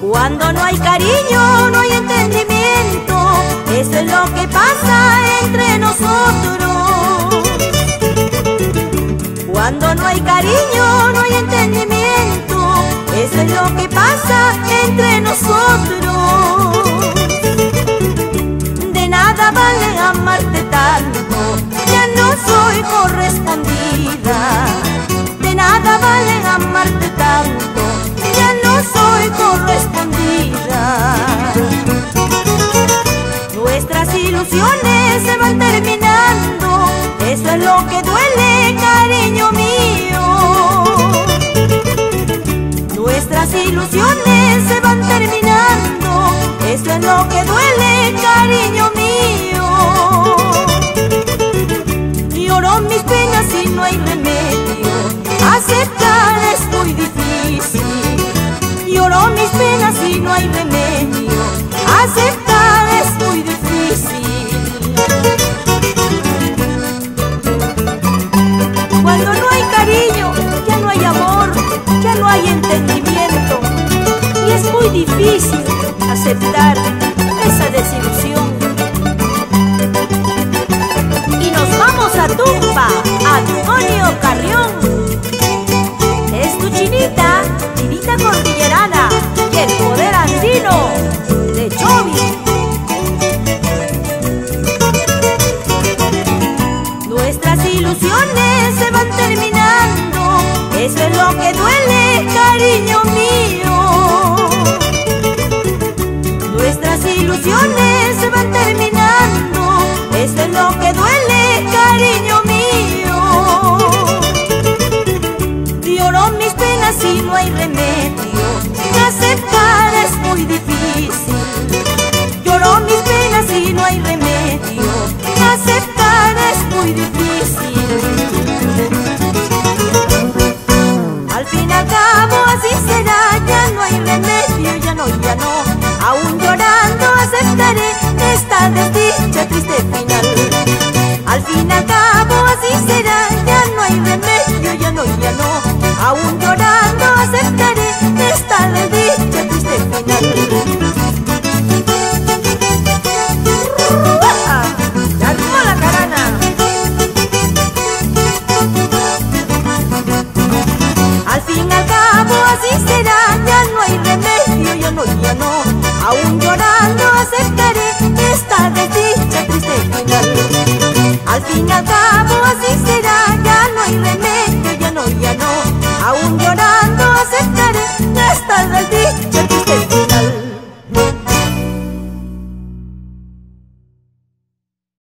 Cuando no hay cariño, no hay entendimiento, eso es lo que pasa entre nosotros. Cuando no hay cariño, no hay entendimiento, eso es lo que pasa entre nosotros. De nada vale amarte tanto, ya no soy correspondida. De nada vale amarte tanto, ya no soy correspondida. Nuestras ilusiones se van terminando, eso es lo que duele, cariño mío. Nuestras ilusiones se van terminando, eso es lo que duele, cariño mío. Lloro mis penas y no hay remedio, aceptar es muy difícil. Lloro mis penas y no hay remedio, aceptar es muy difícil. Cuando no hay cariño, ya no hay amor, ya no hay entendimiento, y es muy difícil aceptar esa desilusión. Y nos vamos a Tumpa, Antonio Carrión. Es tu chinita, chinita cordillerana, y el poder andino de Chovi. Nuestras ilusiones se van terminando, eso es lo que duele, cariño mío. Nuestras ilusiones se van terminando, eso es lo que duele, cariño mío. Lloro mis penas y no hay remedio, aceptar es muy difícil.